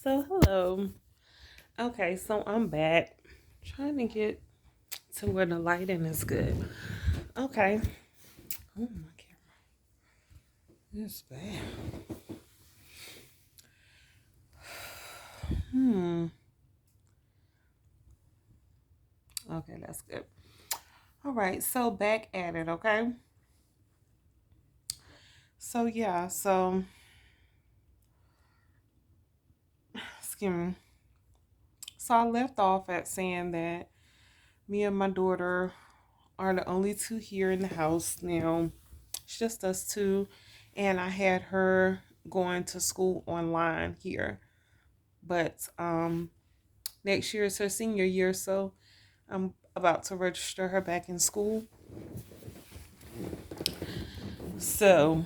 So hello. Okay, so I'm back. Trying to get to where the lighting is good. Okay. Oh my camera. It's bad. Hmm. Okay, that's good. All right, so back at it, okay? So yeah, excuse me. So I left off at saying that me and my daughter are the only two here in the house now. It's just us two. And I had her going to school online here. But next year is her senior year, so I'm about to register her back in school. So,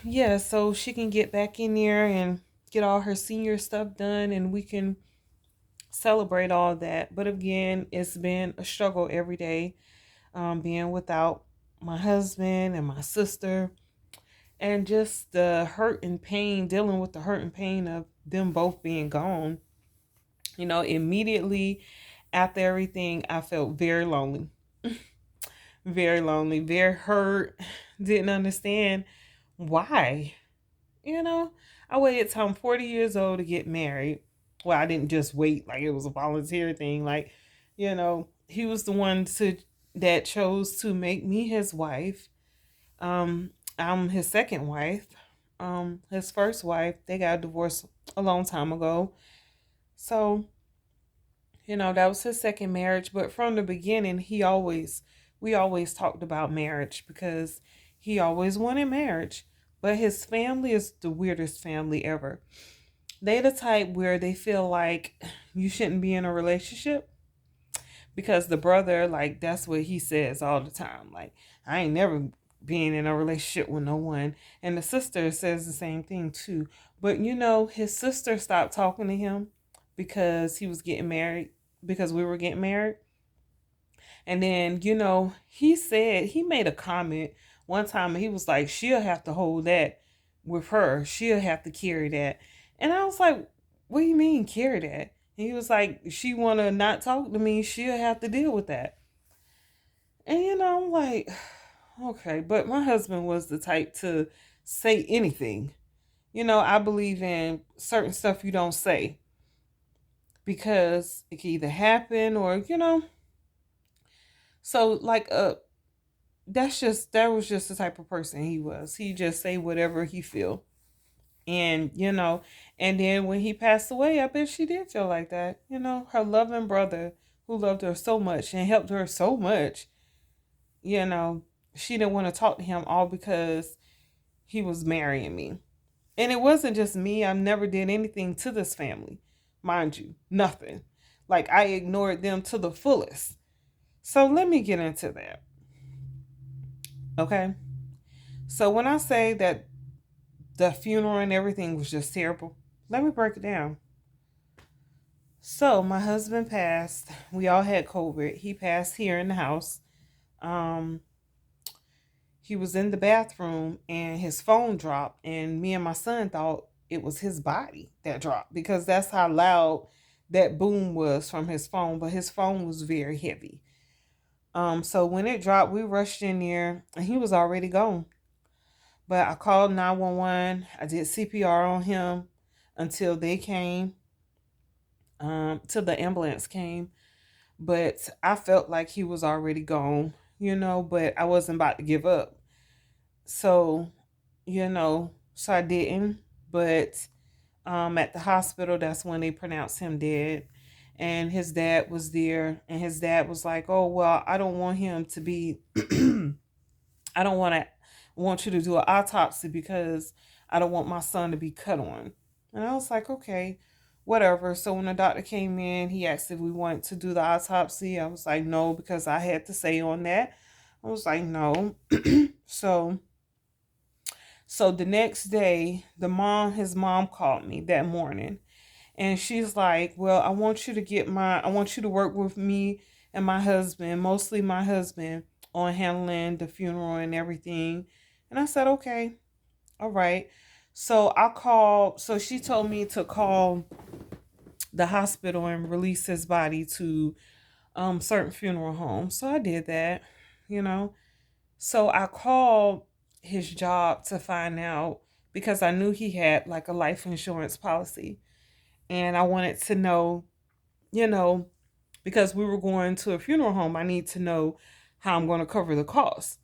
yeah, so she can get back in there and get all her senior stuff done and we can celebrate all that. But again, it's been a struggle every day, being without my husband and my sister, and just the hurt and pain, dealing with the hurt and pain of them both being gone. Immediately after everything, I felt very lonely, very lonely, very hurt, didn't understand why. You know, I waited till I'm 40 years old to get married. Well, I didn't just wait like it was a volunteer thing. Like, he was the one that chose to make me his wife. I'm his second wife. His first wife, they got divorced a long time ago. So, that was his second marriage. But from the beginning, we always talked about marriage because he always wanted marriage. But his family is the weirdest family ever. They the type where they feel like you shouldn't be in a relationship because the brother, like, that's what he says all the time. Like, I ain't never being in a relationship with no one. And the sister says the same thing too. But his sister stopped talking to him because he was getting married, because we were getting married. And then, he made a comment one time, and he was like, she'll have to hold that with her. She'll have to carry that. And I was like, what do you mean carry that? And he was like, she wanna not talk to me, she'll have to deal with that. And I'm like, okay, but my husband was the type to say anything. I believe in certain stuff you don't say because it can either happen or, so like that was just the type of person he was. He just say whatever he feel. And and then when he passed away, I bet she did feel like that. Her loving brother who loved her so much and helped her so much, you know, she didn't want to talk to him all because he was marrying me. And it wasn't just me. I never did anything to this family, mind you, nothing. Like, I ignored them to the fullest. So let me get into that. Okay. So when I say that the funeral and everything was just terrible, let me break it down. So my husband passed. We all had COVID. He passed here in the house. Um, he was in the bathroom and his phone dropped, and me and my son thought it was his body that dropped because that's how loud that boom was from his phone. But his phone was very heavy. So when it dropped, we rushed in there, and he was already gone. But I called 911. I did CPR on him until they came, till the ambulance came. But I felt like he was already gone, but I wasn't about to give up. So, so I didn't. But at the hospital, that's when they pronounced him dead. And his dad was there, and his dad was like, "Oh, well, I don't want him to be, I don't want you to do an autopsy because I don't want my son to be cut on." And I was like, okay, whatever. So when the doctor came in, he asked if we wanted to do the autopsy. I was like, no, because I had to say on that. I was like, no. so so the next day, his mom called me that morning, and she's like, well, I want you to work with me and my husband, mostly my husband, on handling the funeral and everything. And I said, okay, all right. So I called, so she told me to call the hospital and release his body to certain funeral homes. So I did that, you know. So I called his job to find out because I knew he had like a life insurance policy. And I wanted to know, you know, because we were going to a funeral home, I need to know how I'm going to cover the cost.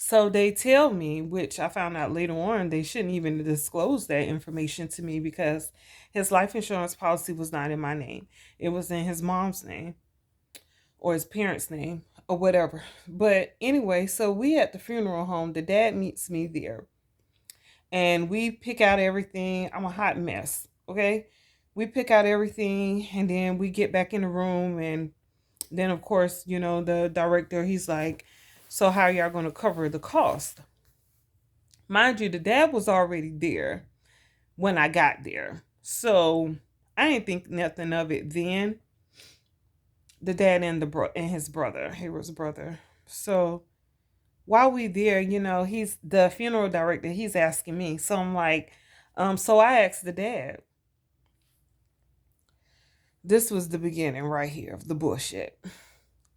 So they tell me, which I found out later on, they shouldn't even disclose that information to me because his life insurance policy was not in my name. It was in his mom's name or his parents' name or whatever. But anyway, so we at the funeral home, the dad meets me there and we pick out everything. I'm a hot mess, okay? We pick out everything and then we get back in the room and then of course, the director, he's like, so how y'all gonna cover the cost? Mind you, the dad was already there when I got there. So I didn't think nothing of it then. The dad and and his brother, Hayward's brother. So while we there, he's the funeral director, he's asking me. So I'm like, so I asked the dad. This was the beginning right here of the bullshit.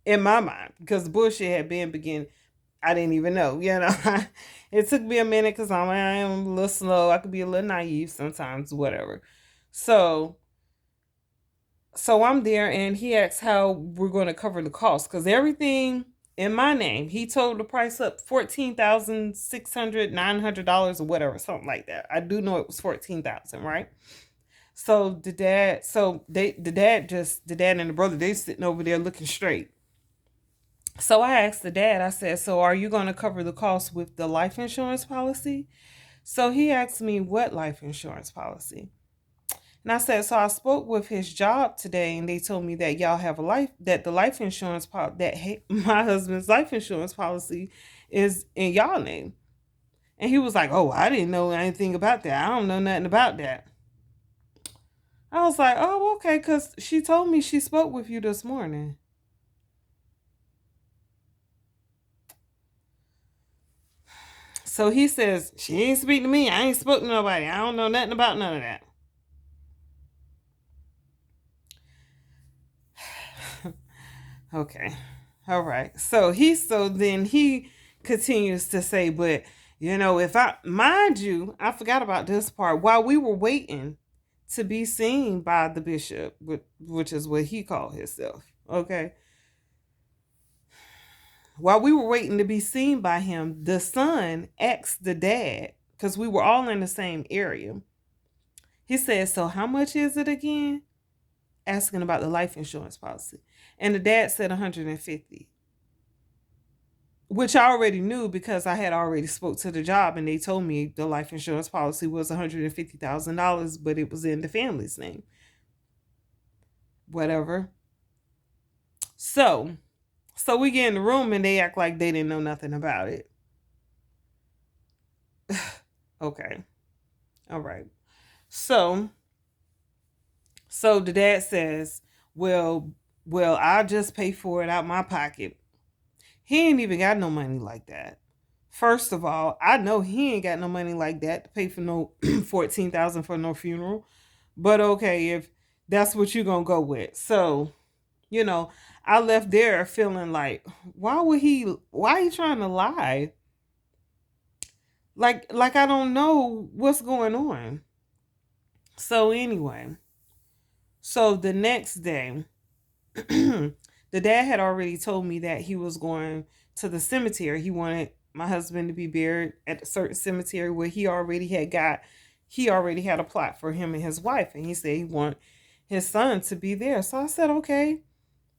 In my mind, because the bullshit had been beginning. I didn't even know, It took me a minute because I am a little slow. I could be a little naive sometimes, whatever. So, so I'm there, and he asks how we're going to cover the cost because everything in my name. He told the price up $14,600, $900 or whatever, something like that. I do know it was 14,000, right? So the dad and the brother, they sitting over there looking straight. So I asked the dad, I said, so are you going to cover the cost with the life insurance policy? So he asked me what life insurance policy. And I said, so I spoke with his job today and they told me that y'all have that the life insurance my husband's life insurance policy is in y'all name. And he was like, oh, I didn't know anything about that. I don't know nothing about that. I was like, oh, okay, because she told me she spoke with you this morning. So he says, she ain't speak to me. I ain't spoke to nobody. I don't know nothing about none of that. Okay. All right. So then he continues to say, but if mind you, I forgot about this part. While we were waiting to be seen by the bishop, which is what he called himself. Okay. While we were waiting to be seen by him, the son asked the dad, because we were all in the same area. He said, so how much is it again? Asking about the life insurance policy. And the dad said 150, which I already knew because I had already spoke to the job and they told me the life insurance policy was $150,000, but it was in the family's name. Whatever. So we get in the room and they act like they didn't know nothing about it. Okay. All right. So the dad says, well, I'll just pay for it out my pocket. He ain't even got no money like that. First of all, I know he ain't got no money like that to pay for no 14,000 for no funeral. But okay, if that's what you're gonna go with. So, I left there feeling like, why are you trying to lie? Like I don't know what's going on. So anyway, so the next day, the dad had already told me that he was going to the cemetery. He wanted my husband to be buried at a certain cemetery where he already had a plot for him and his wife, and he said he wanted his son to be there. So I said, okay,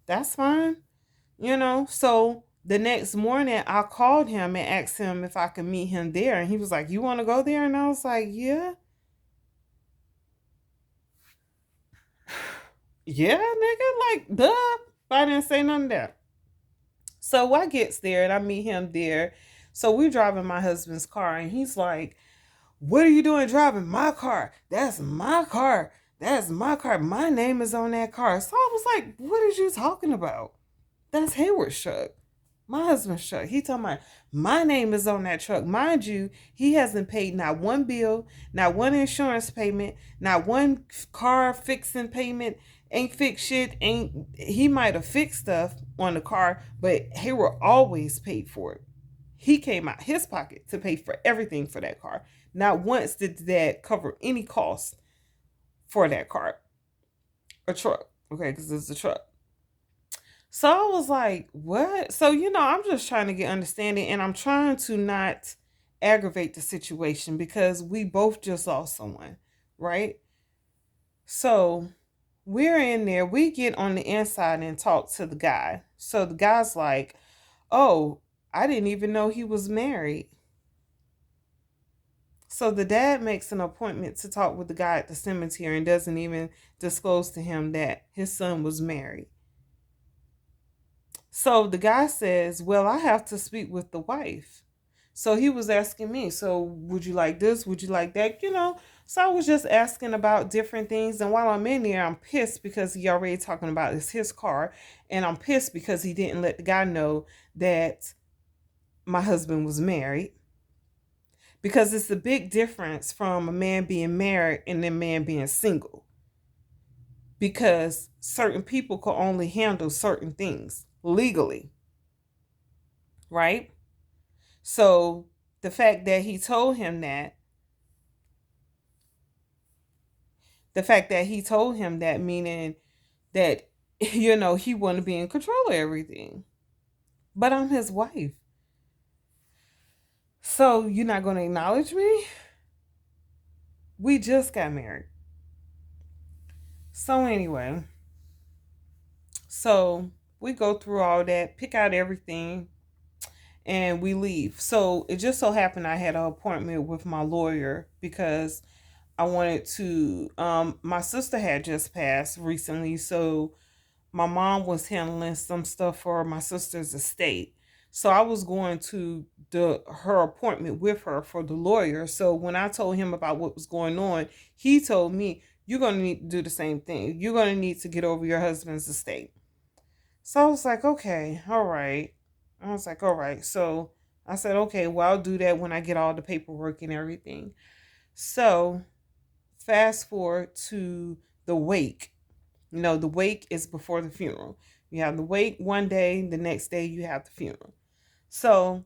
that's fine. So the next morning I called him and asked him if I could meet him there, and he was like, you want to go there? And I was like, yeah. Yeah, nigga, like, duh. I didn't say none of that. So I gets there and I meet him there. So we're driving my husband's car and he's like, what are you doing driving my car? That's my car. That's my car. My name is on that car. So I was like, what are you talking about? That's Hayward's truck. My husband's truck. He talking about my name is on that truck. Mind you, he hasn't paid not one bill, not one insurance payment, not one car fixing payment. Ain't fixed shit. Ain't he might have fixed stuff on the car, but he will always paid for it. He came out his pocket to pay for everything for that car. Not once did that cover any cost for that car or truck. Okay, because it's a truck. So I was like, what? So, I'm just trying to get understanding and I'm trying to not aggravate the situation because we both just lost someone, right? So we're in there, we get on the inside and talk to the guy. So the guy's like, oh, I didn't even know he was married. So the dad makes an appointment to talk with the guy at the cemetery and doesn't even disclose to him that his son was married. So the guy says, well, I have to speak with the wife. So he was asking me, so would you like this? Would you like that? So I was just asking about different things. And while I'm in there, I'm pissed because he already talking about it's his car. And I'm pissed because he didn't let the guy know that my husband was married. Because it's a big difference from a man being married and then man being single. Because certain people can only handle certain things legally. Right? So the fact that he told him that, meaning that, he wanted to be in control of everything. But I'm his wife. So you're not going to acknowledge me? We just got married. So anyway, so we go through all that, pick out everything, and we leave. So it just so happened I had an appointment with my lawyer because I wanted to my sister had just passed recently, so my mom was handling some stuff for my sister's estate. So I was going to her appointment with her for the lawyer. So when I told him about what was going on, he told me, you're going to need to do the same thing. You're going to need to get over your husband's estate. So I was like, okay, all right. I was like, all right. So I said, okay, well, I'll do that when I get all the paperwork and everything. So fast forward to the wake. The wake is before the funeral. You have the wake one day, the next day you have the funeral. So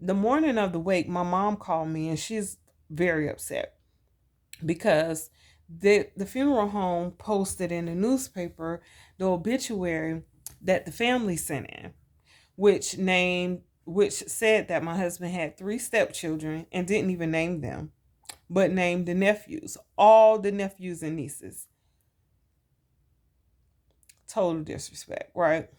the morning of the wake, my mom called me and she's very upset because the funeral home posted in the newspaper the obituary that the family sent in, which said that my husband had 3 stepchildren and didn't even name them, but named the nephews, all the nephews and nieces. Total disrespect, right?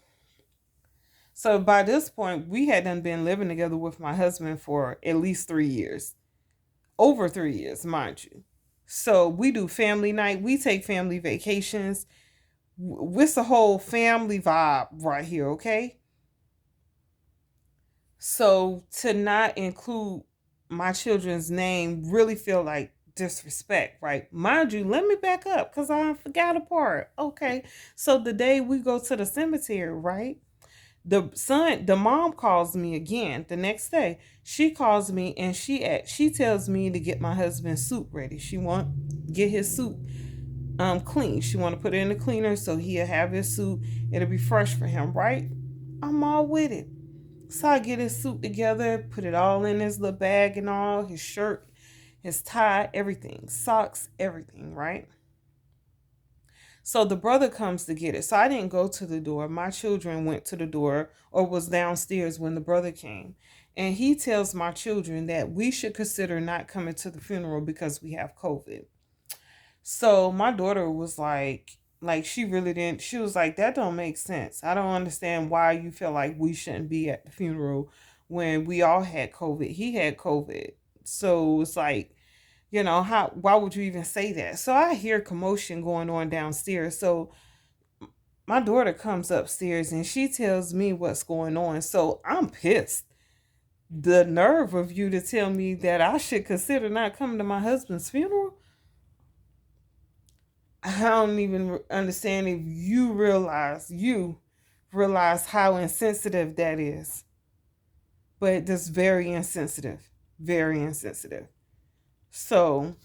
So by this point, we had done been living together with my husband for at least 3 years, over 3 years, mind you. So we do family night, we take family vacations. It's a whole family vibe right here, okay? So to not include my children's name really feel like disrespect, right? Mind you, let me back up because I forgot a part. Okay, so the day we go to the cemetery, right? The mom calls me again the next day. She calls me and she tells me to get my husband's suit ready. She want get his suit clean. She want to put it in the cleaner so he'll have his suit. It'll be fresh for him, right? I'm all with it. So I get his suit together, put it all in his little bag and all, his shirt, his tie, everything, socks, everything, right? So the brother comes to get it. So I didn't go to the door. My children went to the door or was downstairs when the brother came. And he tells my children that we should consider not coming to the funeral because we have COVID. So my daughter was like she really didn't. She was like, that don't make sense. I don't understand why you feel like we shouldn't be at the funeral when we all had COVID. He had COVID. So it's like, why would you even say that? So I hear commotion going on downstairs. So my daughter comes upstairs and she tells me what's going on. So I'm pissed. The nerve of you to tell me that I should consider not coming to my husband's funeral. I don't even understand if you realize how insensitive that is. but just very insensitive. Very insensitive. So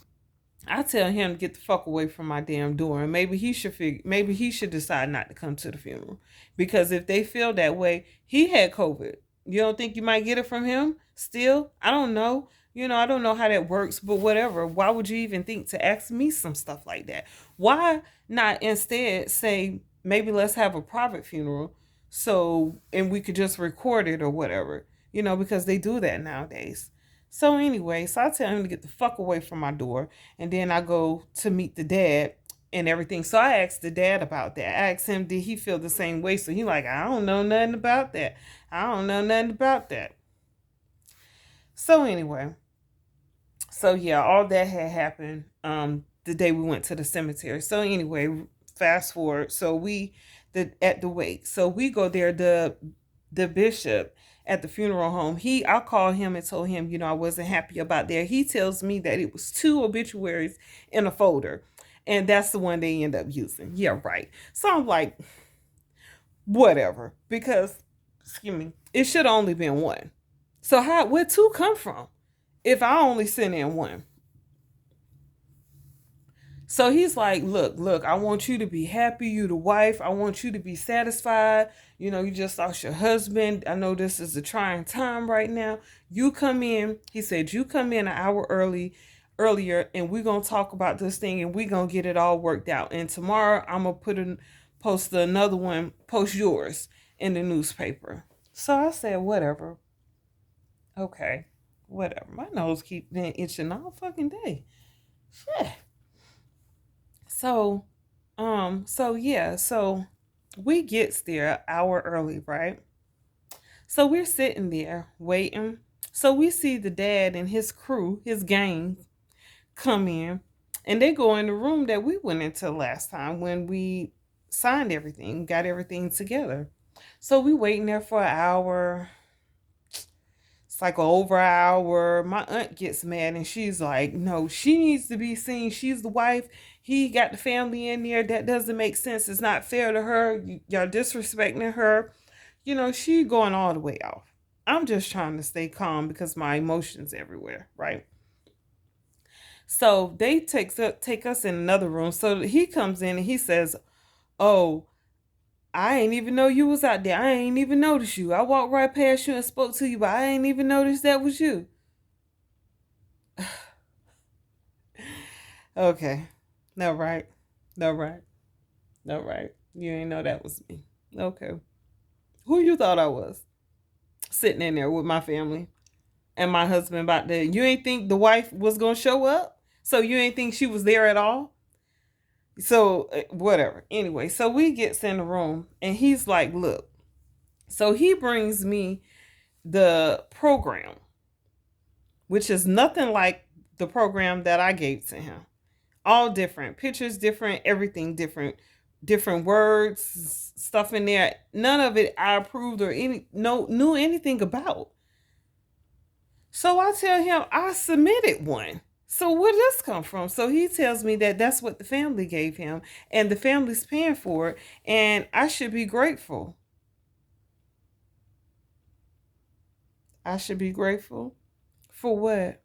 I tell him to get the fuck away from my damn door, and maybe he should decide not to come to the funeral, because if they feel that way, he had COVID. You don't think you might get it from him? Still, I don't know. I don't know how that works, but whatever. Why would you even think to ask me some stuff like that? Why not instead say maybe let's have a private funeral, and we could just record it or whatever, because they do that nowadays. So anyway, I tell him to get the fuck away from my door, and then I go to meet the dad and everything. So I asked the dad about that. I asked him, did he feel the same way? So he like, I don't know nothing about that. I don't know nothing about that. So anyway, so yeah, all that had happened the day we went to the cemetery. So anyway, fast forward. So at the wake. So we go there. The bishop at the funeral home, I called him and told him, I wasn't happy about that. He tells me that it was 2 obituaries in a folder, and that's the one they end up using. Yeah, right. So I'm like, whatever, because, excuse me, it should have only been 1. So where 2 come from if I only sent in 1? So he's like, look, I want you to be happy. You the wife. I want you to be satisfied. You just lost your husband. I know this is a trying time right now. You come in. He said, you come in an hour earlier, and we're going to talk about this thing, and we're going to get it all worked out. And tomorrow I'm going to post another one, post yours in the newspaper. So I said, whatever. Okay, whatever. My nose keep being itching all fucking day. Shit. So, so we gets there an hour early, right? So we're sitting there waiting. So we see the dad and his crew, his gang, come in, and they go in the room that we went into last time when we signed everything, got everything together. So we waiting there for an hour. It's like over an hour. My aunt gets mad and she's like, no, she needs to be seen. She's the wife. He got the family in there. That doesn't make sense. It's not fair to her. Y'all disrespecting her. She going all the way off. I'm just trying to stay calm because my emotions everywhere, right? So they take us in another room. So he comes in and he says, oh, I ain't even know you was out there. I ain't even noticed you. I walked right past you and spoke to you, but I ain't even noticed that was you. Okay. No, right. No, right. No, right. You ain't know that was me. Okay. Who you thought I was? Sitting in there with my family and my husband about that. You ain't think the wife was going to show up? So you ain't think she was there at all? So whatever. Anyway, so we gets in the room and he's like, look. So he brings me the program, which is nothing like the program that I gave to him. All different. Pictures different, everything different words, stuff in there. None of it I approved or knew anything about. So I tell him I submitted one. So where did this come from? So he tells me that that's what the family gave him, and the family's paying for it, and I should be grateful. I should be grateful for what?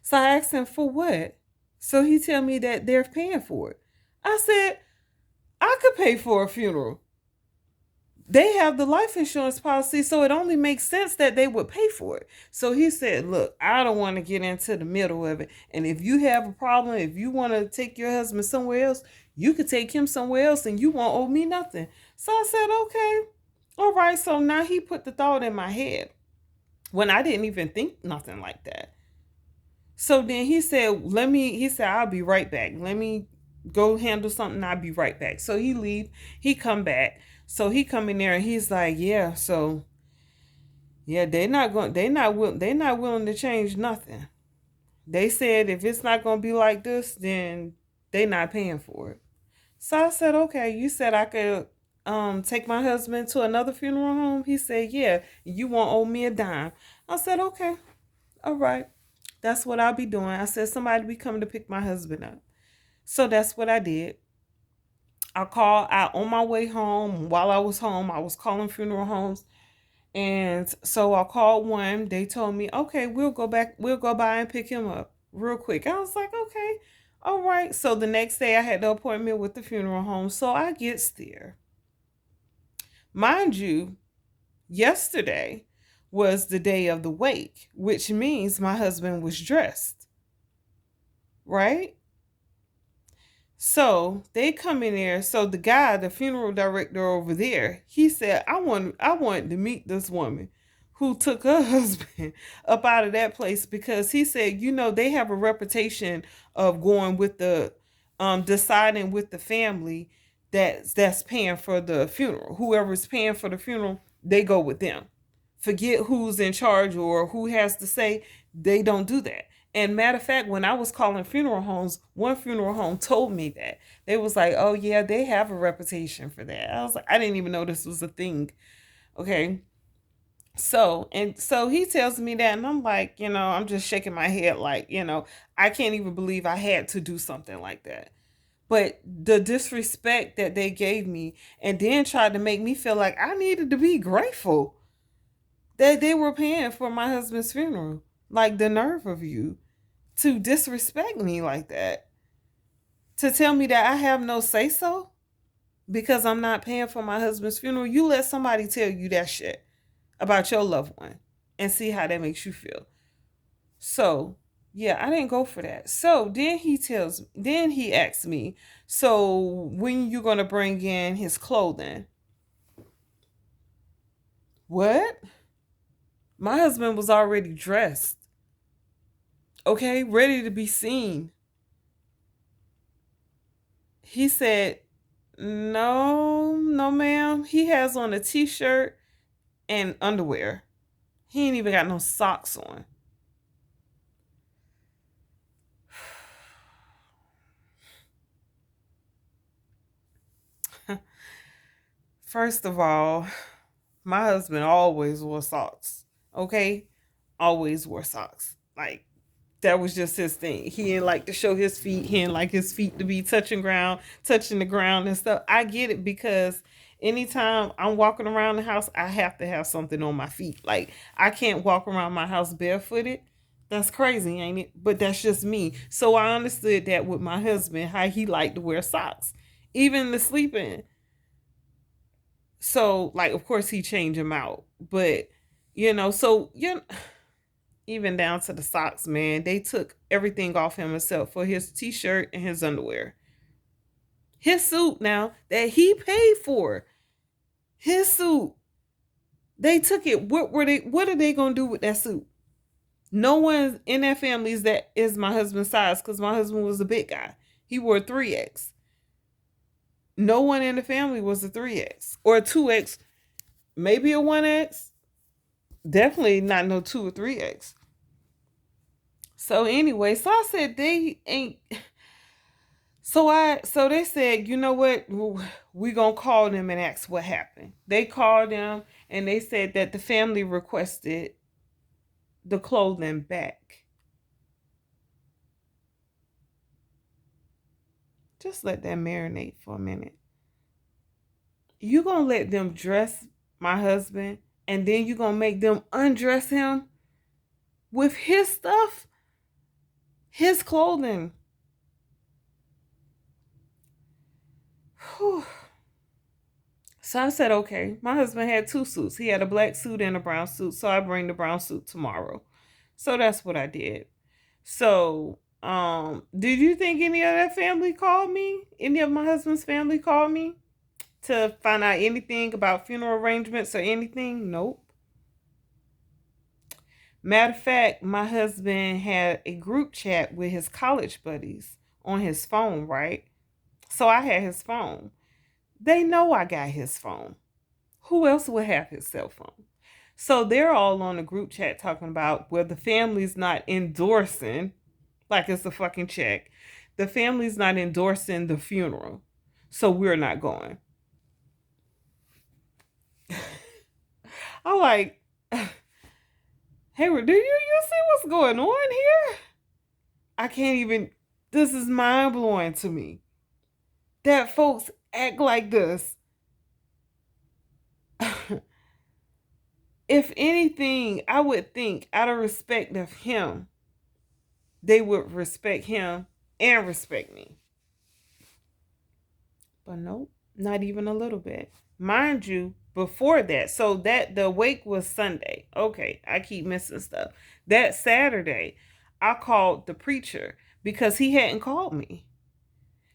So I asked him for what? So he tell me that they're paying for it. I said I could pay for a funeral. They have the life insurance policy, so it only makes sense that they would pay for it. So he said, look, I don't want to get into the middle of it. And if you have a problem, if you want to take your husband somewhere else, you could take him somewhere else and you won't owe me nothing. So I said, okay. All right. So now he put the thought in my head when I didn't even think nothing like that. So then he said, I'll be right back. Let me go handle something. I'll be right back. So he leave, he come back. So he come in there and he's like, yeah, so yeah, they're not willing to change nothing. They said if it's not going to be like this, then they not paying for it. So I said, okay, you said I could take my husband to another funeral home? He said, yeah, you won't owe me a dime. I said, okay, all right. That's what I'll be doing. I said, somebody be coming to pick my husband up. So that's what I did. I called out on my way home. While I was home, I was calling funeral homes And so I called one. They told me, okay, we'll go by and pick him up real quick. I was like, okay, all right. So the next day I had the appointment with the funeral home. So I gets there. Mind you, yesterday was the day of the wake, which means my husband was dressed, right? So they come in there. So the guy, the funeral director over there, he said, I want to meet this woman who took her husband up out of that place because he said, they have a reputation of going with the deciding with the family that's paying for the funeral. Whoever's paying for the funeral, they go with them. Forget who's in charge or who has to say, they don't do that. And matter of fact, when I was calling funeral homes, one funeral home told me that. They was like, oh yeah, they have a reputation for that. I was like, I didn't even know this was a thing. Okay. So he tells me that, and I'm like, I'm just shaking my head like, I can't even believe I had to do something like that. But the disrespect that they gave me and then tried to make me feel like I needed to be grateful that they were paying for my husband's funeral. Like the nerve of you to disrespect me like that. To tell me that I have no say so because I'm not paying for my husband's funeral. You let somebody tell you that shit about your loved one and see how that makes you feel. So, yeah, I didn't go for that. So then he asks me, so when you gonna bring in his clothing? What? My husband was already dressed, okay, ready to be seen. He said, no, no, ma'am. He has on a t-shirt and underwear. He ain't even got no socks on. First of all, my husband always wore socks. Okay? Always wore socks. Like, that was just his thing. He didn't like to show his feet. He didn't like his feet to be touching the ground and stuff. I get it because anytime I'm walking around the house, I have to have something on my feet. Like, I can't walk around my house barefooted. That's crazy, ain't it? But that's just me. So I understood that with my husband, how he liked to wear socks, even the sleeping. So, like, of course, he changed him out. But, so, even down to the socks, man, they took everything off him except for his t shirt and his underwear. His suit now that he paid for, his suit, they took it. What are they gonna do with that suit? No one in that family is my husband's size because my husband was a big guy. He wore 3X. No one in the family was a 3X or a 2X, maybe a 1X. Definitely not no 2 or 3X. So anyway, so I said they ain't. So they said, you know what? We gonna call them and ask what happened. They called them and they said that the family requested the clothing back. Just let that marinate for a minute. You gonna let them dress my husband and then you gonna make them undress him with his stuff, his clothing. Whew. So I said, okay. My husband had 2 suits. He had a black suit and a brown suit. So I bring the brown suit tomorrow. So that's what I did. So, did you think any of that family called me? Any of my husband's family called me to find out anything about funeral arrangements or anything? Nope. Matter of fact, my husband had a group chat with his college buddies on his phone, right? So I had his phone. They know I got his phone. Who else would have his cell phone? So they're all on a group chat talking about where the family's not endorsing, like it's a fucking check. The family's not endorsing the funeral. So we're not going. I'm like, Hayward, do you see what's going on here? I can't even, this is mind blowing to me that folks act like this. If anything, I would think out of respect of him, they would respect him and respect me. But nope, not even a little bit. Mind you, before that, so that the wake was Sunday. Okay, I keep missing stuff. That Saturday, I called the preacher because he hadn't called me.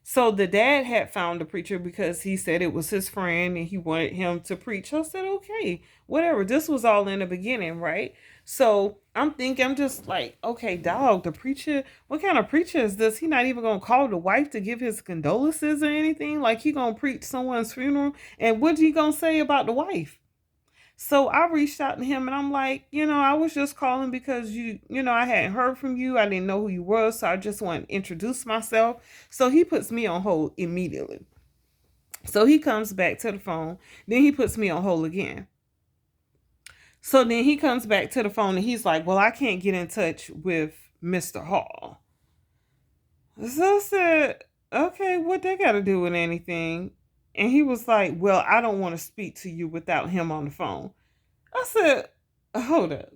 So the dad had found the preacher because he said it was his friend and he wanted him to preach. I said, okay, whatever. This was all in the beginning, right? So I'm thinking, I'm just like, okay, dog, the preacher, what kind of preacher is this? He not even gonna call the wife to give his condolences or anything? Like he gonna preach someone's funeral? And what he gonna say about the wife? So I reached out to him and I'm like, I was just calling because I hadn't heard from you. I didn't know who you were. So I just want to introduce myself. So he puts me on hold immediately. So he comes back to the phone. Then he puts me on hold again. So then he comes back to the phone and he's like, well, I can't get in touch with Mr. Hall. So I said, okay, what they got to do with anything? And he was like, well, I don't want to speak to you without him on the phone. I said, hold up.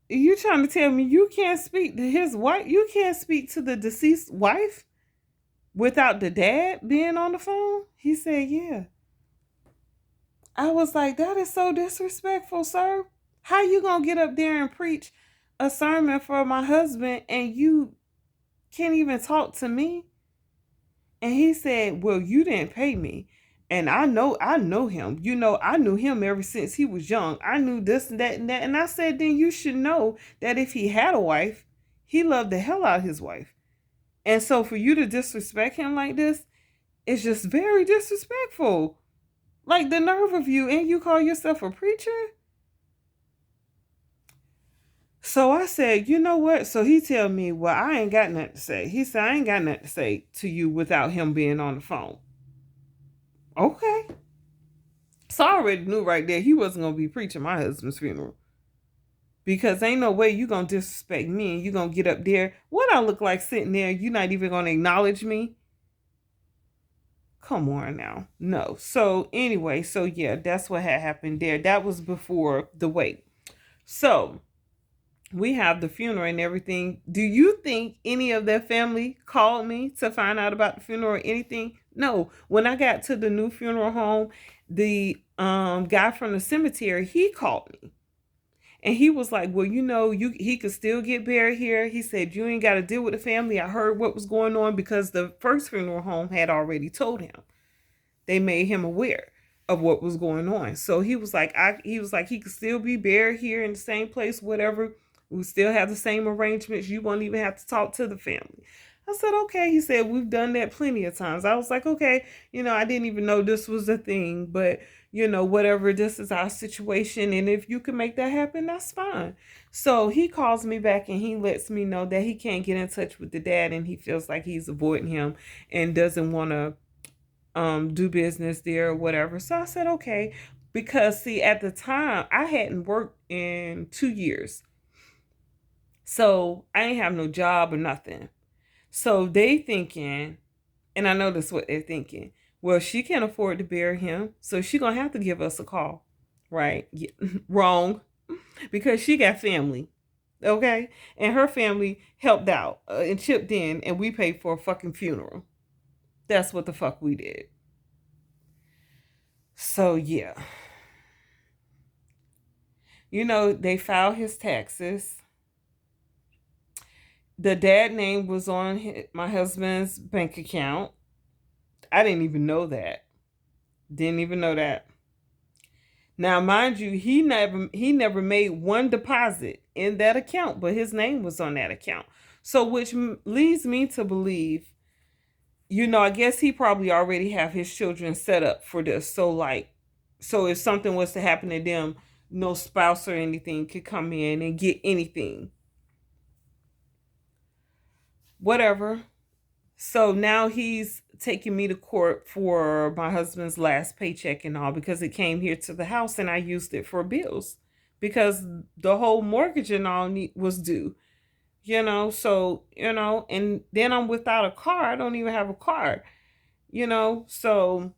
You trying to tell me you can't speak to his wife? You can't speak to the deceased wife without the dad being on the phone? He said, yeah. I was like, that is so disrespectful, sir. How you gonna get up there and preach a sermon for my husband and you can't even talk to me? And he said, well, you didn't pay me. And I know him. I knew him ever since he was young. I knew this and that and that. And I said, then you should know that if he had a wife, he loved the hell out of his wife. And so for you to disrespect him like this, it's just very disrespectful. Like the nerve of you, and you call yourself a preacher? So I said, you know what? So he tell me, well, I ain't got nothing to say. He said, I ain't got nothing to say to you without him being on the phone. Okay. So I already knew right there he wasn't going to be preaching my husband's funeral. Because ain't no way you going to disrespect me and you going to get up there. What I look like sitting there, you not even going to acknowledge me? Come on now. No. So anyway, so yeah, that's what had happened there. That was before the wake. So we have the funeral and everything. Do you think any of their family called me to find out about the funeral or anything? No. When I got to the new funeral home, the guy from the cemetery, he called me. And he was like, well, he could still get buried here. He said, you ain't got to deal with the family. I heard what was going on because the first funeral home had already told him. They made him aware of what was going on. So he was like, he could still be buried here in the same place, whatever. We still have the same arrangements. You won't even have to talk to the family. I said, okay. He said, we've done that plenty of times. I was like, okay, I didn't even know this was a thing, but whatever, this is our situation. And if you can make that happen, that's fine. So he calls me back and he lets me know that he can't get in touch with the dad and he feels like he's avoiding him and doesn't want to do business there or whatever. So I said, okay, because see, at the time I hadn't worked in 2 years. So I ain't have no job or nothing. So they thinking, and I know that's what they're thinking. Well, she can't afford to bury him, so she gonna have to give us a call, right? Yeah. Wrong, because she got family, okay, and her family helped out and chipped in, and we paid for a fucking funeral. That's what the fuck we did. So yeah, they filed his taxes. The dad name was on my husband's bank account. I didn't even know that. Didn't even know that. Now, mind you, he never made one deposit in that account, but his name was on that account. So, which leads me to believe, I guess he probably already have his children set up for this. So if something was to happen to them, no spouse or anything could come in and get anything. Whatever. So now he's taking me to court for my husband's last paycheck and all because it came here to the house and I used it for bills because the whole mortgage and all was due. So, and then I'm without a car. I don't even have a car, so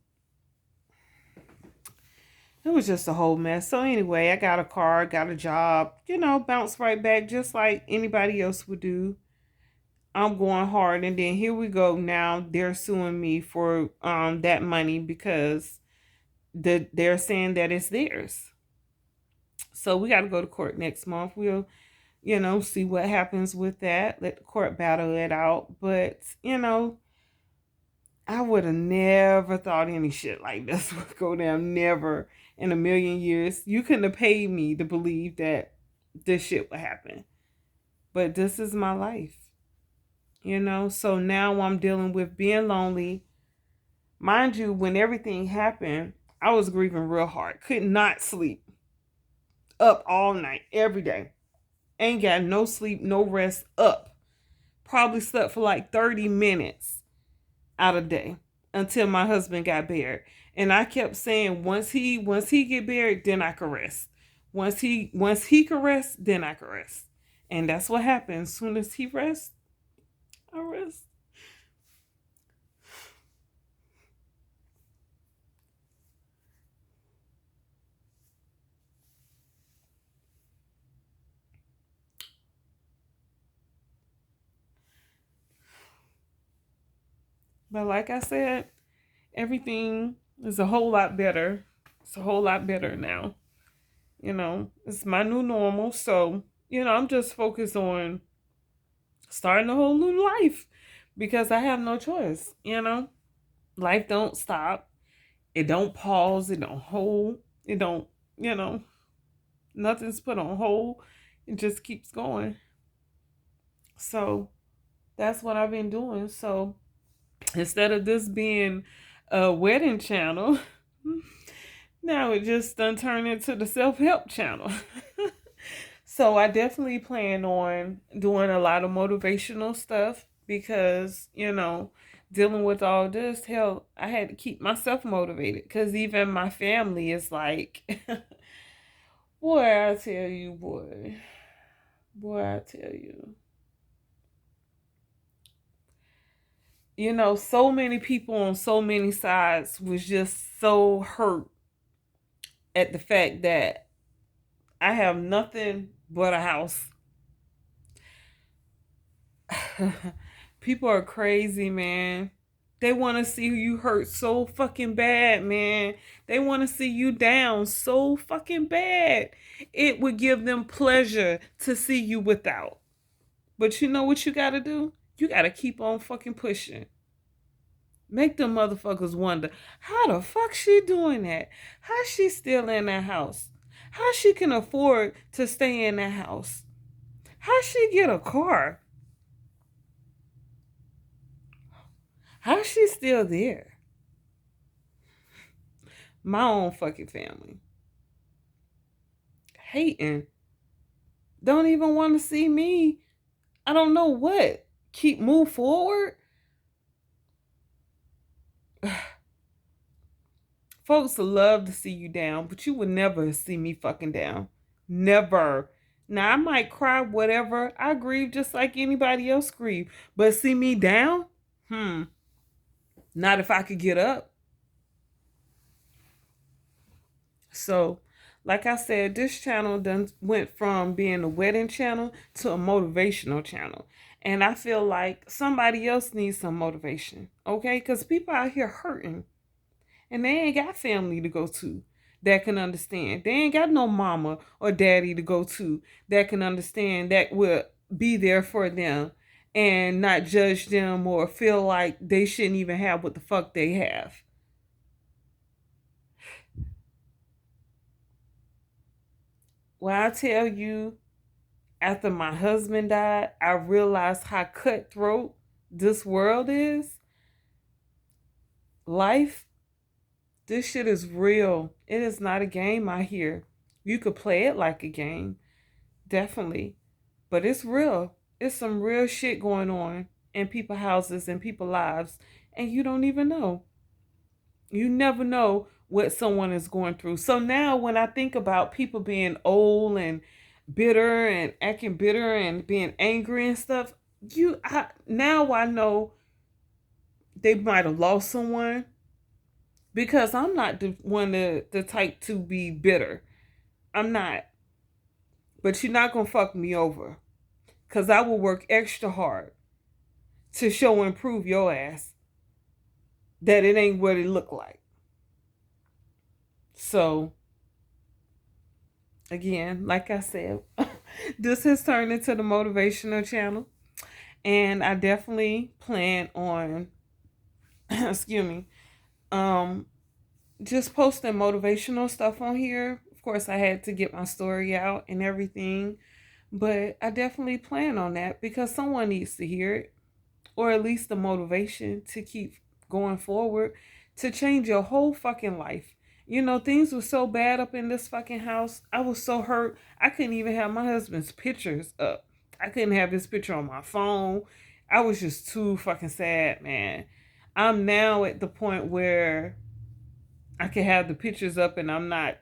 It was just a whole mess. So anyway, I got a car, got a job, bounced right back just like anybody else would do. I'm going hard, and then here we go. Now they're suing me for that money because they're saying that it's theirs. So we got to go to court next month. We'll see what happens with that. Let the court battle it out. But I would have never thought any shit like this would go down. Never in a million years. You couldn't have paid me to believe that this shit would happen. But this is my life. So now I'm dealing with being lonely. Mind you, when everything happened, I was grieving real hard. Could not sleep. Up all night, every day. Ain't got no sleep, no rest, up. Probably slept for like 30 minutes out of day until my husband got buried. And I kept saying, once he get buried, then I can rest. Once he can rest, then I can rest. And that's what happened. As soon as he rests, I rest. But like I said, everything is a whole lot better. It's a whole lot better now. It's my new normal. So, I'm just focused on starting a whole new life because I have no choice. Life don't stop. It don't pause. It don't hold. It don't, you know, nothing's put on hold. It just keeps going. So that's what I've been doing. So instead of this being a wedding channel, now it just done turned into the self-help channel. So I definitely plan on doing a lot of motivational stuff because, dealing with all this, hell, I had to keep myself motivated because even my family is like, boy, I tell you, boy, I tell you. So many people on so many sides was just so hurt at the fact that I have nothing but a house. People are crazy, man. They want to see you hurt so fucking bad, man. They want to see you down so fucking bad. It would give them pleasure to see you without. But you know what you got to do? You got to keep on fucking pushing. Make them motherfuckers wonder, how the fuck she doing that? How she still in that house? How she can afford to stay in that house? How she get a car? How she still there? My own fucking family. Hating. Don't even want to see me. I don't know what. Move forward. Folks love to see you down, but you would never see me fucking down. Never. Now I might cry, whatever. I grieve just like anybody else grieve. But see me down? Not if I could get up. So, like I said, this channel done went from being a wedding channel to a motivational channel. And I feel like somebody else needs some motivation, okay? Because people out here hurting and they ain't got family to go to that can understand. They ain't got no mama or daddy to go to that can understand, that will be there for them and not judge them or feel like they shouldn't even have what the fuck they have. Well, I tell you, after my husband died, I realized how cutthroat this world is. Life, this shit is real. It is not a game out here. You could play it like a game, definitely, but it's real. It's some real shit going on in people's houses and people's lives, and you don't even know. You never know what someone is going through. So now when I think about people being old and bitter and acting bitter and being angry and stuff, now I know they might have lost someone because I'm not the one the type to be bitter. I'm not. But you're not gonna fuck me over. Cause I will work extra hard to show and prove your ass that it ain't what it look like. So again, like I said, this has turned into the motivational channel. And I definitely plan on excuse me, um, just posting motivational stuff on here. Of course, I had to get my story out and everything, but I definitely plan on that because someone needs to hear it, or at least the motivation to keep going forward, to change your whole fucking life. You know, things were so bad up in this fucking house. I was so hurt. I couldn't even have my husband's pictures up. I couldn't have his picture on my phone. I was just too fucking sad, man. I'm now at the point where I can have the pictures up and I'm not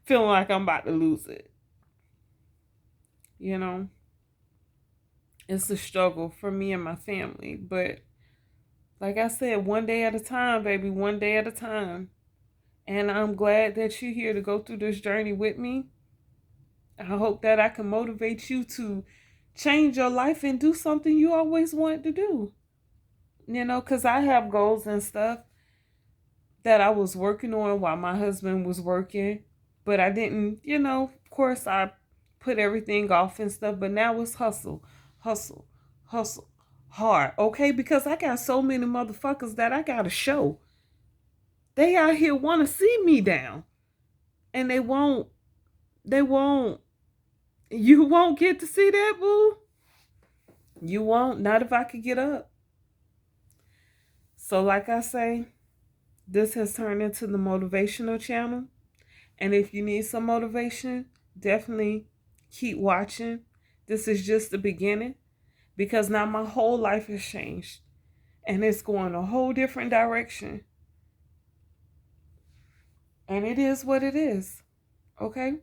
feeling like I'm about to lose it. You know, it's a struggle for me and my family. But like I said, one day at a time, baby, one day at a time. And I'm glad that you're here to go through this journey with me. I hope that I can motivate you to change your life and do something you always wanted to do. You know, because I have goals and stuff that I was working on while my husband was working. But I didn't, you know, of course, I put everything off and stuff. But now it's hustle, hustle, hustle, hard. Okay? Because I got so many motherfuckers that I got to show. They out here want to see me down. And they won't, you won't get to see that, boo. You won't, not if I could get up. So, like I say, this has turned into the motivational channel. And if you need some motivation, definitely keep watching. This is just the beginning because now my whole life has changed and it's going a whole different direction. And it is what it is. Okay?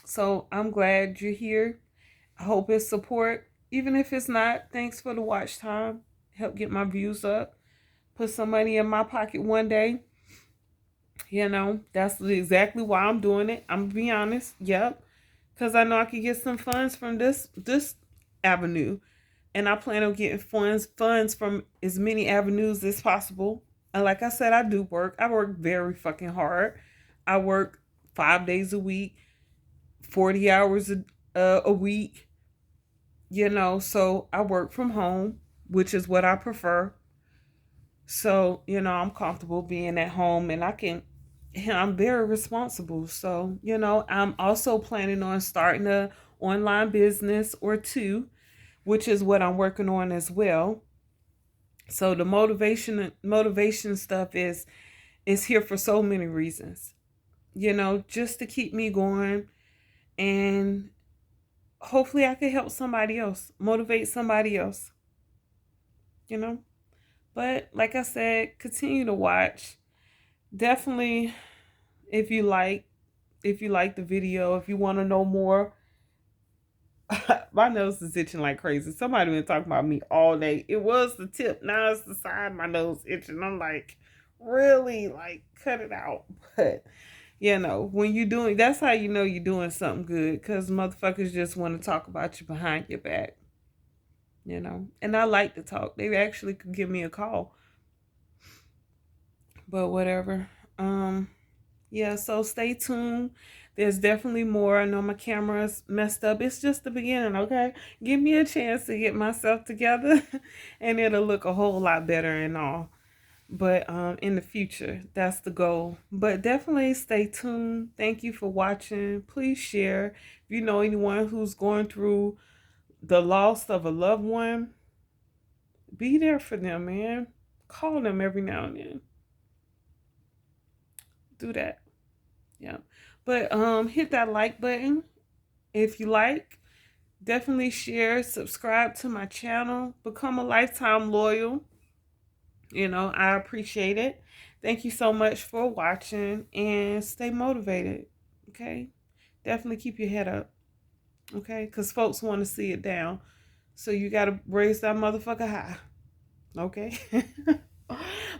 So I'm glad you're here. I hope it's support. Even if it's not, thanks for the watch time. Help get my views up. Put some money in my pocket one day. You know, that's exactly why I'm doing it. I'm gonna be honest. Yep. Because I know I could get some funds from this avenue. And I plan on getting funds from as many avenues as possible. And like I said, I do work. I work very fucking hard. I work 5 days a week, 40 hours a week, you know, so I work from home, which is what I prefer. So, you know, I'm comfortable being at home and I'm very responsible. So, you know, I'm also planning on starting a online business or two, which is what I'm working on as well. So the motivation stuff is here for so many reasons. You know, just to keep me going and hopefully I can help somebody else, motivate somebody else, you know? But like I said, continue to watch. Definitely if you like the video, if you want to know more. My nose is itching like crazy. Somebody been talking about me all day. It was the tip, now it's the side of my nose itching. I'm like, really? Like, cut it out. But you know, when you doing, that's how you know you're doing something good, because motherfuckers just want to talk about you behind your back, you know. And I like to talk. They actually could give me a call. But whatever. Yeah, so stay tuned. There's definitely more. I know my camera's messed up. It's just the beginning, okay? Give me a chance to get myself together and it'll look a whole lot better and all. But in the future, that's the goal. But definitely stay tuned. Thank you for watching. Please share. If you know anyone who's going through the loss of a loved one, be there for them, man. Call them every now and then. Do that. Yeah. But hit that like button if you like. Definitely share, subscribe to my channel, become a lifetime loyal. You know, I appreciate it. Thank you so much for watching and stay motivated. Okay? Definitely keep your head up. Okay? Because folks want to see it down. So you got to raise that motherfucker high. Okay?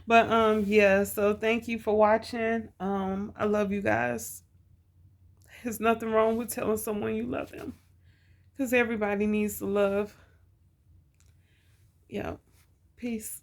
But yeah, so thank you for watching. I love you guys. There's nothing wrong with telling someone you love them, because everybody needs to love. Yeah. Peace.